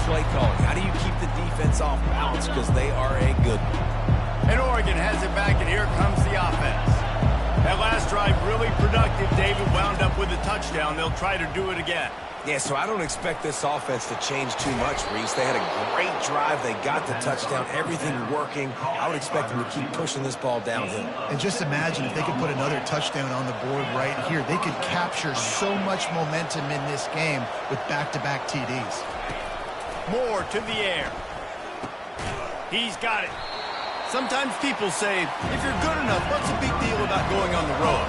play calling. How do you keep the defense off balance? Because they are a good one. And Oregon has it back, and here comes the offense. That last drive really productive. David wound up with a touchdown. They'll try to do it again. Yeah, so I don't expect this offense to change too much, Reese. They had a great drive. They got the touchdown, everything working. I would expect them to keep pushing this ball downhill. And just imagine if they could put another touchdown on the board right here. They could capture so much momentum in this game with back-to-back TDs. Moore to the air. He's got it. Sometimes people say, if you're good enough, what's the big deal about going on the road?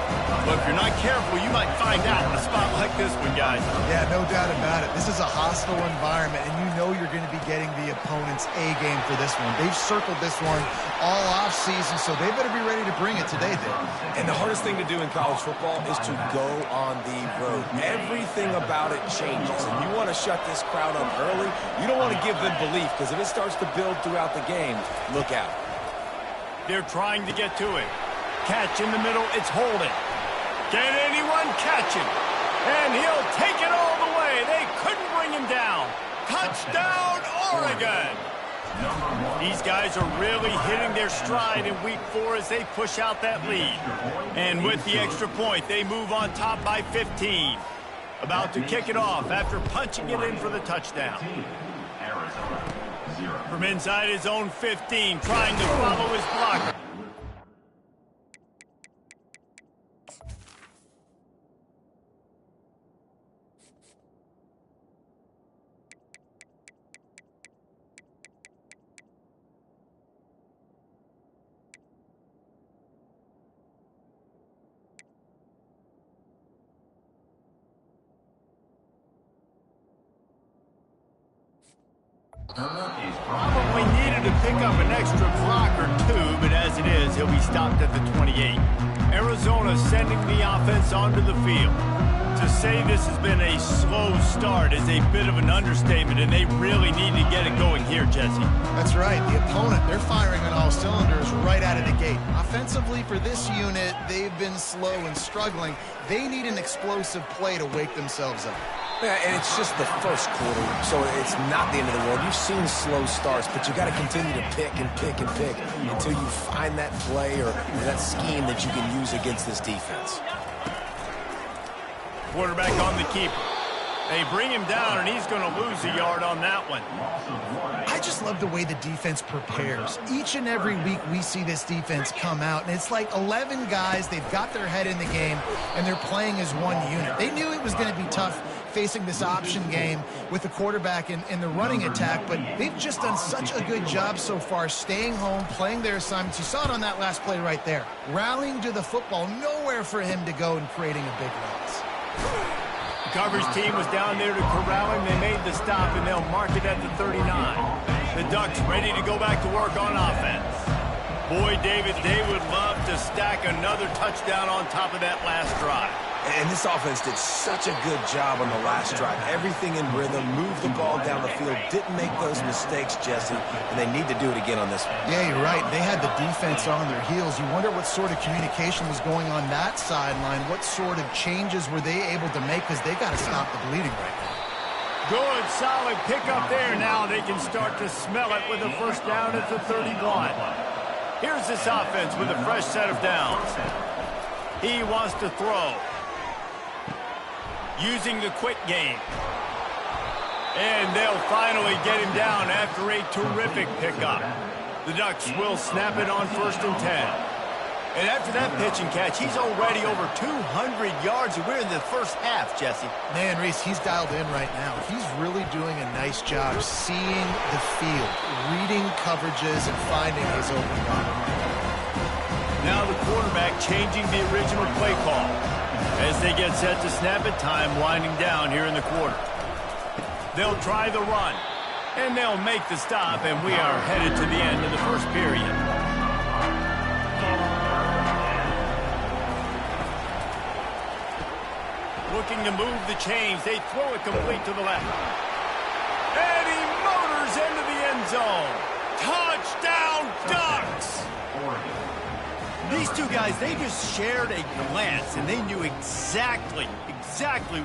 But if you're not careful, you might find out in a spot like this one, guys. Yeah, no doubt about it. This is a hostile environment, and you know you're going to be getting the opponent's A-game for this one. They've circled this one all off-season, so they better be ready to bring it today, then. And the hardest thing to do in college football is to go on the road. Everything about it changes, and you want to shut this crowd up early. You don't want to give them belief, because if it starts to build throughout the game, look out. They're trying to get to it. Catch in the middle. It's Holden. Can anyone catch him? And he'll take it all the way. They couldn't bring him down. Touchdown, Oregon! These guys are really hitting their stride in week 4 as they push out that lead. And with the extra point, they move on top by 15. About to kick it off after punching it in for the touchdown. From inside his own 15, trying to follow his blocker. Probably needed to pick up an extra block or two, but as it is, he'll be stopped at the 28. Arizona sending the offense onto the field. To say this has been a slow start is a bit of an understatement, and they really need to get it going here, Jesse. That's right. The opponent, they're firing on all cylinders right out of the gate. Offensively, for this unit, they've been slow and struggling. They need an explosive play to wake themselves up. Yeah, and it's just the first quarter, so it's not the end of the world. You've seen slow starts, but you got to continue to pick and pick and pick until you find that play or that scheme that you can use against this defense. Quarterback on the keeper. They bring him down, and he's going to lose a yard on that one. I just love the way the defense prepares. Each and every week we see this defense come out, and it's like 11 guys. They've got their head in the game, and they're playing as one unit. They knew it was going to be tough facing this option game with the quarterback in the running attack, but they've just done such a good job so far staying home, playing their assignments. You saw it on that last play right there. Rallying to the football, nowhere for him to go and creating a big loss. The coverage team was down there to corral him. They made the stop, and they'll mark it at the 39. The Ducks ready to go back to work on offense. Boy, David, they would love to stack another touchdown on top of that last drive. And this offense did such a good job on the last drive. Everything in rhythm, moved the ball down the field, didn't make those mistakes, Jesse, and they need to do it again on this one. Yeah, you're right. They had the defense on their heels. You wonder what sort of communication was going on that sideline. What sort of changes were they able to make, because they got to stop the bleeding right now. Good, solid pickup there. Now they can start to smell it with a first down at the 31. Here's this offense with a fresh set of downs. He wants to throw. Using the quick game. And they'll finally get him down after a terrific pickup. The Ducks will snap it on 1st and 10. And after that pitch and catch, he's already over 200 yards, and we're in the first half, Jesse. Man, Reese, he's dialed in right now. He's really doing a nice job seeing the field, reading coverages, and finding his open guy. Now the quarterback changing the original play call. As they get set to snap it, time winding down here in the quarter. They'll try the run, and they'll make the stop, and we are headed to the end of the first period. Looking to move the chains. They throw it complete to the left. And he motors into the end zone. Touchdown, Ducks! These two guys, they just shared a glance, and they knew exactly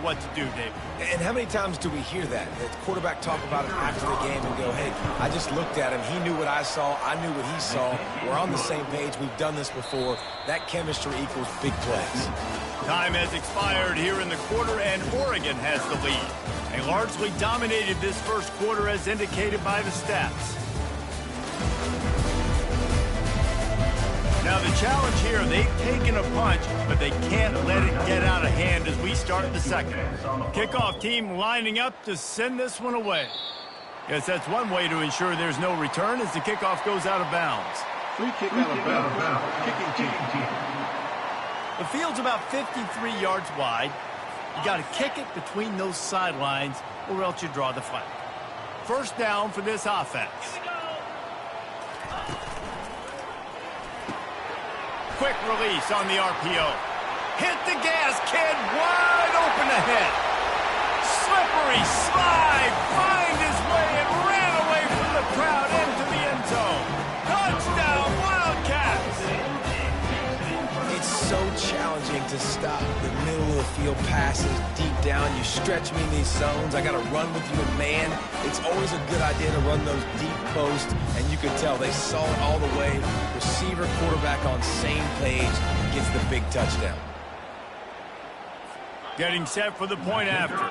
what to do, David. And how many times do we hear that? The quarterback talk about it after the game and go, hey, I just looked at him. He knew what I saw. I knew what he saw. We're on the same page. We've done this before. That chemistry equals big plays. Time has expired here in the quarter, and Oregon has the lead. They largely dominated this first quarter as indicated by the stats. Now the challenge here, they've taken a punch, but they can't let it get out of hand as we start the second. Kickoff team lining up to send this one away. Guess that's one way to ensure there's no return as the kickoff goes out of bounds. Free kick out of bounds. Kicking team. The field's about 53 yards wide. You got to kick it between those sidelines or else you draw the flag. First down for this offense. Quick release on the RPO. Hit the gas, kid. Wide open ahead. Slippery slide. Find his way and ran away from the crowd into the end zone. Touchdown, Wildcats. It's so challenging to stop the middle of the field passes deep down. You stretch me in these zones. I got to run with you in man. It's always a good idea to run those deep posts, and you can tell they saw it all the way. Receiver, quarterback on same page, gets the big touchdown. Getting set for the point after.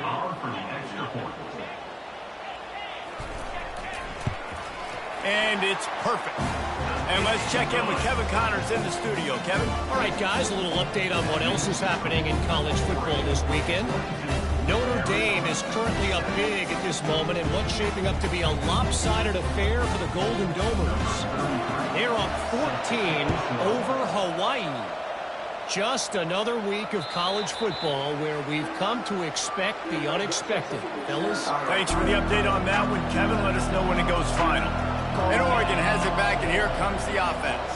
And it's perfect. And let's check in with Kevin Connors in the studio. Kevin? All right, guys, a little update on what else is happening in college football this weekend. Notre Dame is currently up big at this moment in what's shaping up to be a lopsided affair for the Golden Domers. They're up 14 over Hawaii. Just another week of college football where we've come to expect the unexpected. Fellas? Thanks for the update on that one, Kevin. Let us know when it goes final. And Oregon has it back, and here comes the offense.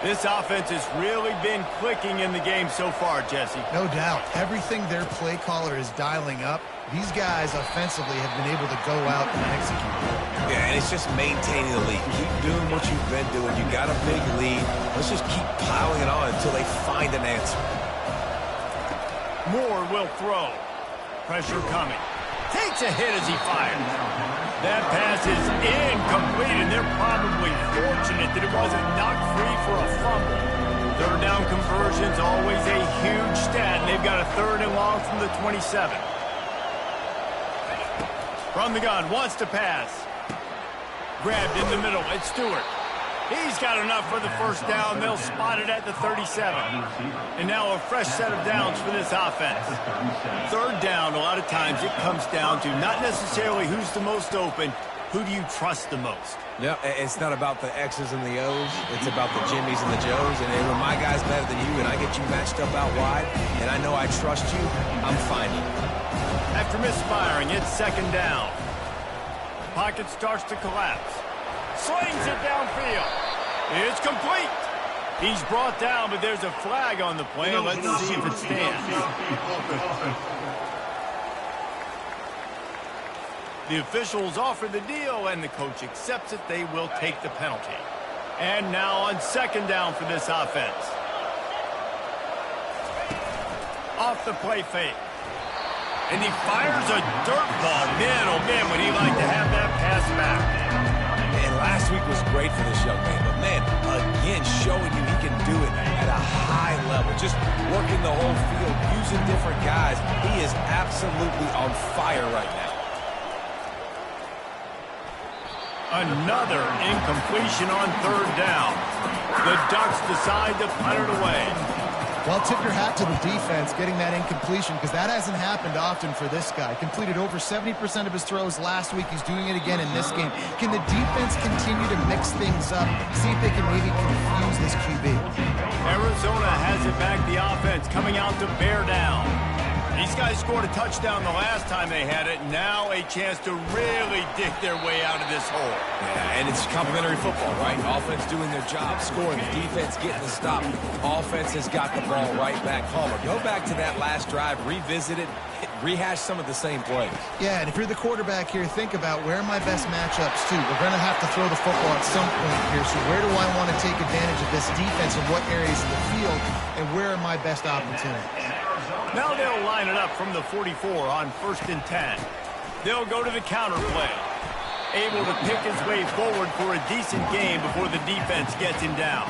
This offense has really been clicking in the game so far, Jesse. No doubt. Everything their play caller is dialing up, these guys offensively have been able to go out and execute. Yeah, and it's just maintaining the lead. Keep doing what you've been doing. You got a big lead. Let's just keep piling it on until they find an answer. Moore will throw. Pressure coming. Takes a hit as he fires. That pass is incomplete, and they're probably fortunate that it wasn't knocked free for a fumble. Third down conversion's always a huge stat, and they've got a 3rd and long from the 27. From the gun, wants to pass. Grabbed in the middle, it's Stewart. He's got enough for the first down. They'll spot it at the 37. And now a fresh set of downs for this offense. Third down, a lot of times it comes down to not necessarily who's the most open, who do you trust the most? Yeah, it's not about the X's and the O's. It's about the Jimmies and the Joes. And when my guy's better than you and I get you matched up out wide and I know I trust you, I'm finding. After misfiring, it's 2nd down. Pocket starts to collapse. Slings it downfield. It's complete. He's brought down, but there's a flag on the play. Let's see if it stands. The officials offer the deal, and the coach accepts it. They will take the penalty. And now on 2nd down for this offense. Off the play fake. And he fires a dirt ball. Man, oh man, would he like to have that pass back. And last week was great for this young man. But, man, again, showing you he can do it at a high level. Just working the whole field, using different guys. He is absolutely on fire right now. Another incompletion on 3rd down. The Ducks decide to punt it away. Well, tip your hat to the defense getting that incompletion because that hasn't happened often for this guy. Completed over 70% of his throws last week. He's doing it again in this game. Can the defense continue to mix things up, see if they can maybe confuse this QB? Arizona has it back, the offense coming out to bear down. These guys scored a touchdown the last time they had it. Now a chance to really dig their way out of this hole. Yeah, and it's complimentary football, right? Offense doing their job, scoring. Defense getting the stop. Offense has got the ball right back. Palmer, go back to that last drive, revisit it, rehash some of the same plays. Yeah, and if you're the quarterback here, think about where are my best matchups too. We're going to have to throw the football at some point here, so where do I want to take advantage of this defense and what areas of the field, and where are my best opportunities? Now they'll line it up from the 44 on 1st and 10. They'll go to the counter play. Able to pick his way forward for a decent game before the defense gets him down.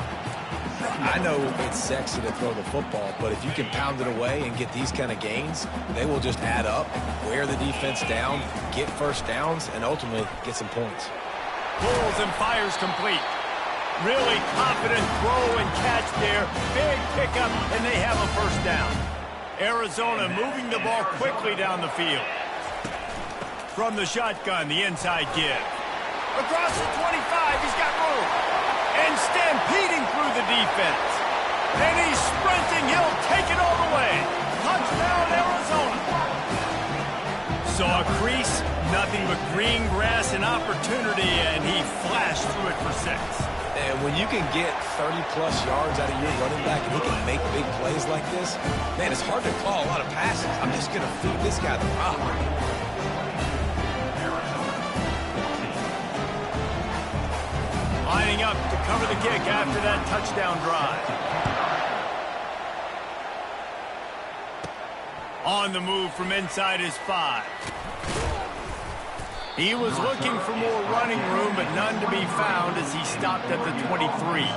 I know it's sexy to throw the football, but if you can pound it away and get these kind of gains, they will just add up, wear the defense down, get first downs, and ultimately get some points. Pulls and fires complete. Really confident throw and catch there. Big pickup, and they have a first down. Arizona moving the ball quickly down the field. From the shotgun, the inside give. Across the 25, he's got room. And stampeding through the defense. And he's sprinting. He'll take it all the way. Touchdown, Arizona. Saw a crease, nothing but green grass and opportunity, and he flashed through it for 6. And when you can get 30-plus yards out of your running back and he can make big plays like this, man, it's hard to call a lot of passes. I'm just going to feed this guy the rock. Lining up to cover the kick after that touchdown drive. On the move from inside his 5. He was looking for more running room, but none to be found as he stopped at the 23.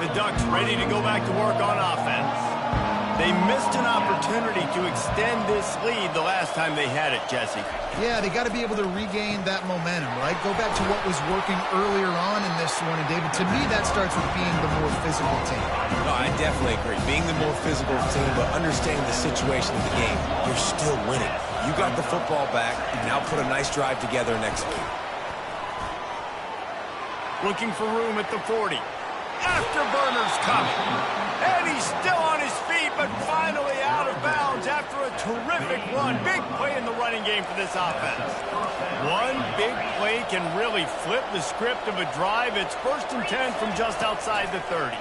The Ducks ready to go back to work on offense. They missed an opportunity to extend this lead the last time they had it, Jesse. Yeah, they got to be able to regain that momentum, right? Go back to what was working earlier on in this one. And, David, to me, that starts with being the more physical team. No, I definitely agree. Being the more physical team, but understanding the situation of the game. You're still winning. You got the football back. Now put a nice drive together and execute. Looking for room at the 40. Afterburner's coming. And he's still on his feet, but finally out of bounds after a terrific run. Big play in the running game for this offense. One big play can really flip the script of a drive. It's 1st and 10 from just outside the 30.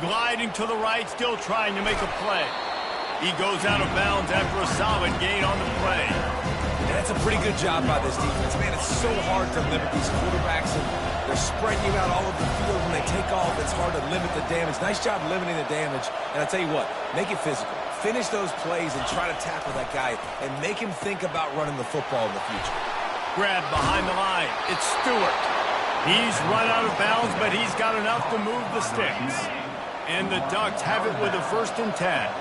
Gliding to the right, still trying to make a play. He goes out of bounds after a solid gain on the play. And that's a pretty good job by this defense. Man, it's so hard to limit these quarterbacks, and they're spreading you out all over the field. When they take off, it's hard to limit the damage. Nice job limiting the damage. And I tell you what, make it physical. Finish those plays and try to tackle that guy and make him think about running the football in the future. Grab behind the line. It's Stewart. He's run out of bounds, but he's got enough to move the sticks. And the Ducks have it with a 1st and 10.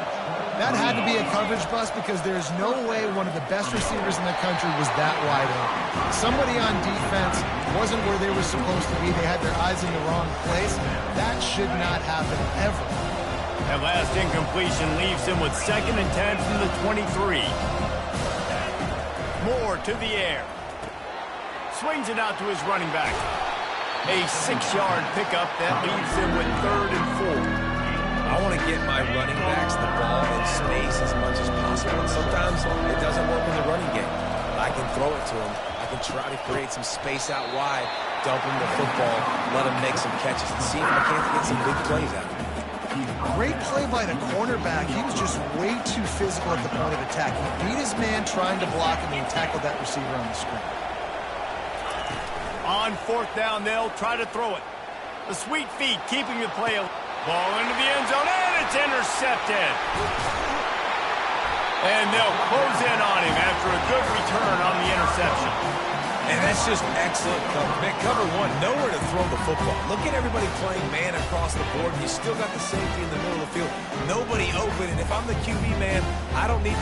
That had to be a coverage bust because there's no way one of the best receivers in the country was that wide open. Somebody on defense wasn't where they were supposed to be. They had their eyes in the wrong place. That should not happen ever. That last incompletion leaves him with 2nd and 10 from the 23. Moore to the air. Swings it out to his running back. A 6-yard pickup that leaves him with 3rd and 4. I want to get my running backs the ball in space as much as possible. And sometimes it doesn't work in the running game. I can throw it to him. I can try to create some space out wide, dump him the football, let him make some catches, and see if I can't get some big plays out of him. Great play by the cornerback. He was just way too physical at the point of attack. He beat his man trying to block him and tackled that receiver on the screen. On 4th down, they'll try to throw it. The sweet feet keeping the play alive. Ball into the end zone, and it's intercepted. And they'll close in on him after a good return on the interception. And that's just excellent cover. Man, cover one, nowhere to throw the football. Look at everybody playing man across the board. You still got the safety in the middle of the field. Nobody open, and if I'm the QB man, I don't need